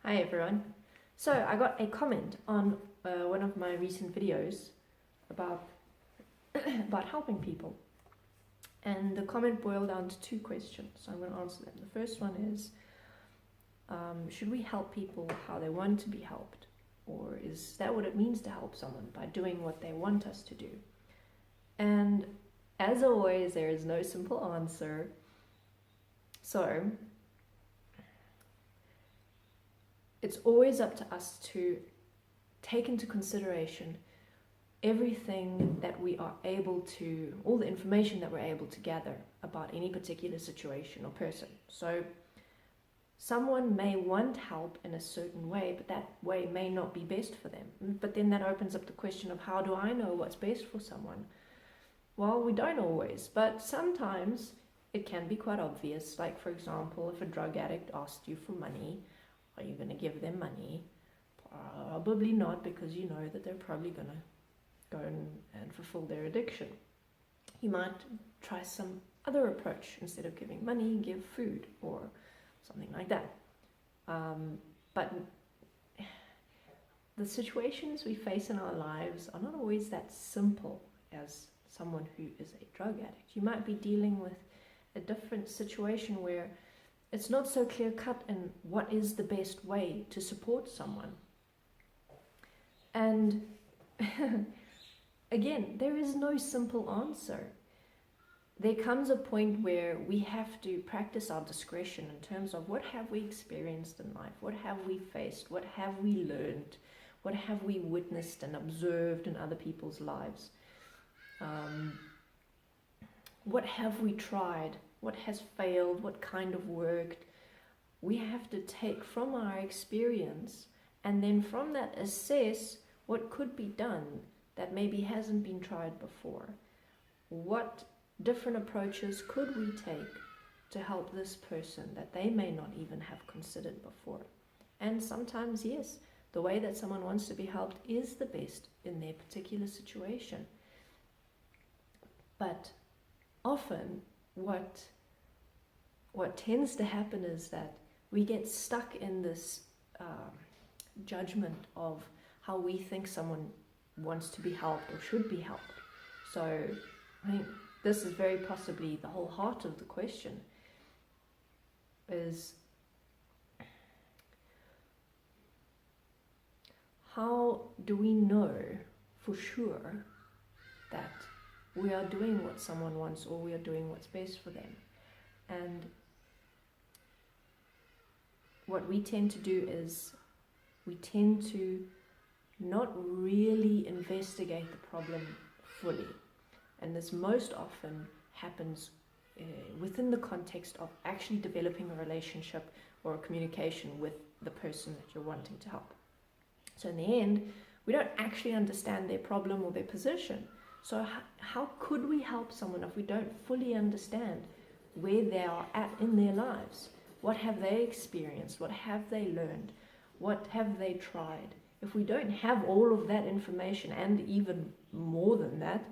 Hi everyone. So I got a comment on one of my recent videos about about helping people, and the comment boiled down to two questions. So I'm going to answer them. The first one is, should we help people how they want to be helped, or is that what it means to help someone, by doing what they want us to do? And as always, there is no simple answer. So it's always up to us to take into consideration everything that we are able to, all the information that we're able to gather about any particular situation or person. So someone may want help in a certain way, but that way may not be best for them. But then that opens up the question of, how do I know what's best for someone? Well, we don't always, but sometimes it can be quite obvious. Like, for example, if a drug addict asked you for money, are you going to give them money? Probably not, because you know that they're probably going to go and fulfill their addiction. You might try some other approach. Instead of giving money, give food or something like that. But the situations we face in our lives are not always that simple as someone who is a drug addict. You might be dealing with a different situation where it's not so clear-cut in what is the best way to support someone. And again, there is no simple answer. There comes a point where we have to practice our discretion in terms of, what have we experienced in life? What have we faced? What have we learned? What have we witnessed and observed in other people's lives? What have we tried? What has failed? What kind of worked? We have to take from our experience, and then from that assess what could be done that maybe hasn't been tried before. What different approaches could we take to help this person that they may not even have considered before? And sometimes, yes, the way that someone wants to be helped is the best in their particular situation. But often what tends to happen is that we get stuck in this judgment of how we think someone wants to be helped or should be helped. So I think this is very possibly the whole heart of the question, is how do we know for sure that we are doing what someone wants, or we are doing what's best for them? And what we tend to do is we tend to not really investigate the problem fully. And this most often happens within the context of actually developing a relationship or a communication with the person that you're wanting to help. So in the end, we don't actually understand their problem or their position. So how could we help someone if we don't fully understand where they are at in their lives? What have they experienced? What have they learned? What have they tried? If we don't have all of that information, and even more than that,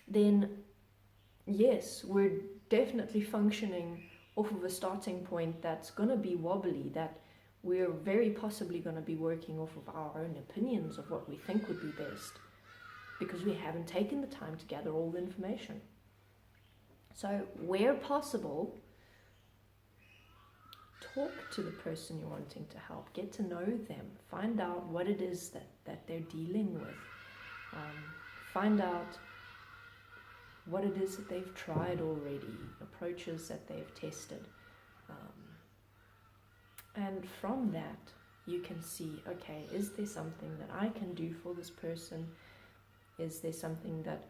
then yes, we're definitely functioning off of a starting point that's going to be wobbly, that we're very possibly going to be working off of our own opinions of what we think would be best, because we haven't taken the time to gather all the information. So where possible, talk to the person you're wanting to help, get to know them, find out what it is that they're dealing with, find out what it is that they've tried already, approaches that they've tested. And from that, you can see, okay, is there something that I can do for this person? Is there something that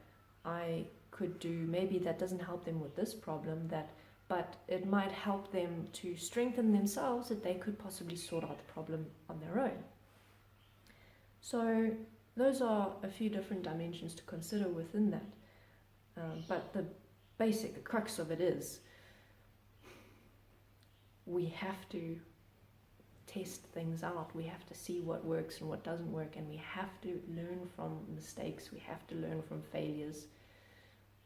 I could do, maybe that doesn't help them with this problem, but it might help them to strengthen themselves, that they could possibly sort out the problem on their own. So those are a few different dimensions to consider within that. But the crux of it is, we have to test things out. We have to see what works and what doesn't work, and we have to learn from mistakes. We have to learn from failures,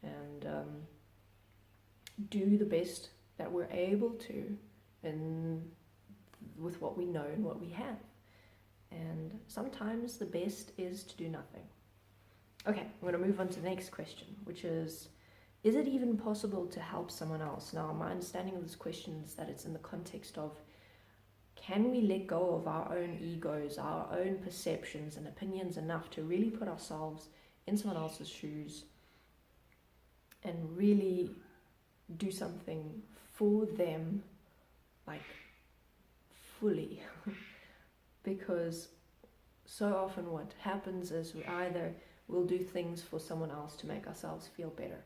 and do the best that we're able to in with what we know and what we have. And sometimes the best is to do nothing. Okay, I'm going to move on to the next question, which is it even possible to help someone else? Now, my understanding of this question is that it's in the context of, can we let go of our own egos, our own perceptions and opinions enough to really put ourselves in someone else's shoes and really do something for them, like fully? Because so often what happens is we'll do things for someone else to make ourselves feel better,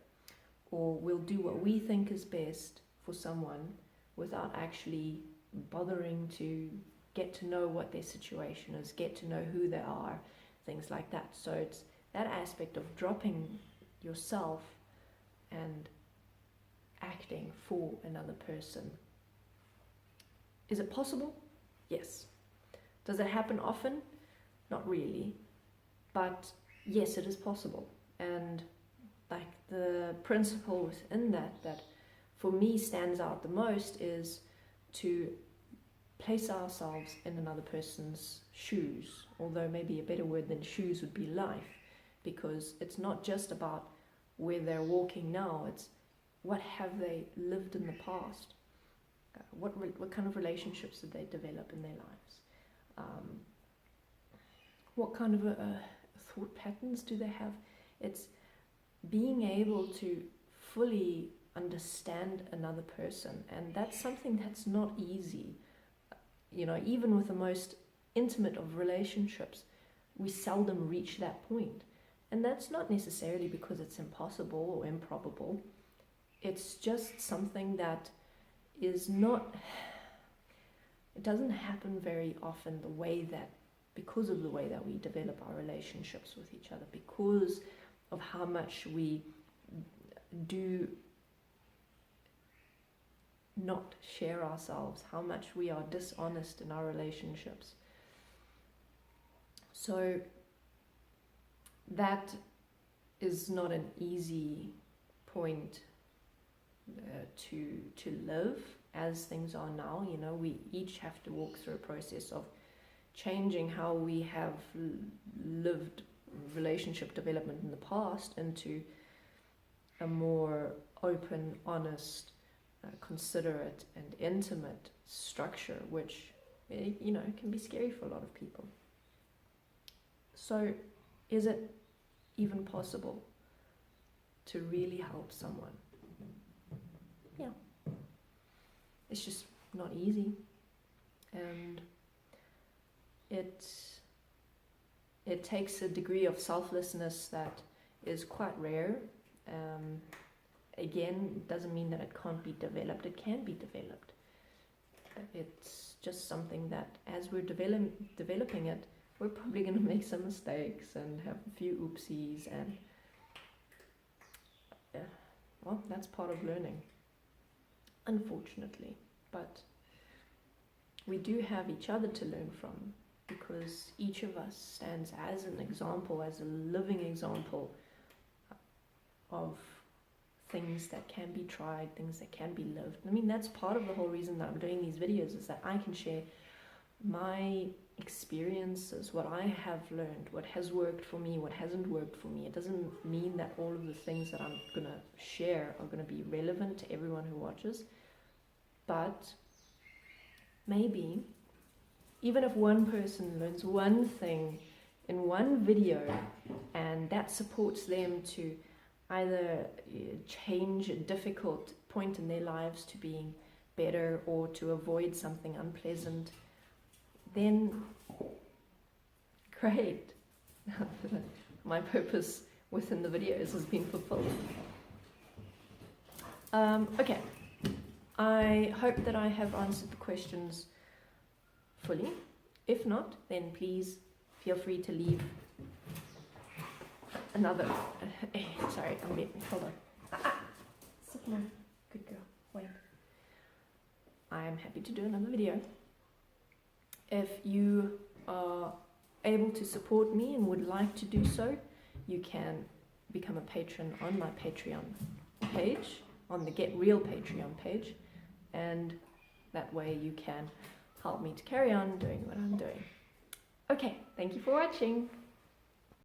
or we'll do what we think is best for someone without actually bothering to get to know what their situation is, get to know who they are, things like that. So it's that aspect of dropping yourself and acting for another person. Is it possible? Yes. Does it happen often? Not really. But yes, it is possible. And like the principle within that for me stands out the most is to place ourselves in another person's shoes, although maybe a better word than shoes would be life, because it's not just about where they're walking now, it's what have they lived in the past, what kind of relationships did they develop in their lives, what kind of thought patterns do they have. It's being able to fully understand another person, and that's something that's not easy. Even with the most intimate of relationships, we seldom reach that point. And that's not necessarily because it's impossible or improbable. It's just something that is not, it doesn't happen very often because of the way that we develop our relationships with each other, because of how much we do not share ourselves, how much we are dishonest in our relationships. So that is not an easy point to live as things are now. We each have to walk through a process of changing how we have lived relationship development in the past into a more open, honest, considerate and intimate structure, which can be scary for a lot of people. So is it even possible to really help someone? Yeah. It's just not easy, and it takes a degree of selflessness that is quite rare. Again, it doesn't mean that it can't be developed. It can be developed. It's just something that as we're developing it, we're probably going to make some mistakes and have a few oopsies, and that's part of learning, unfortunately. But we do have each other to learn from, because each of us stands as an example, as a living example of things that can be tried, things that can be lived. I mean, that's part of the whole reason that I'm doing these videos, is that I can share my experiences, what I have learned, what has worked for me, what hasn't worked for me. It doesn't mean that all of the things that I'm going to share are going to be relevant to everyone who watches, but maybe even if one person learns one thing in one video and that supports them to either change a difficult point in their lives to being better, or to avoid something unpleasant, then great. My purpose within the videos has been fulfilled. Okay, I hope that I have answered the questions fully. If not, then please feel free to leave another. Sorry, I'm being. Hold on. Sit down. Good girl. Wait. I am happy to do another video. If you are able to support me and would like to do so, you can become a patron on my Patreon page, on the Get Real Patreon page, and that way you can help me to carry on doing what I'm doing. Okay, thank you for watching.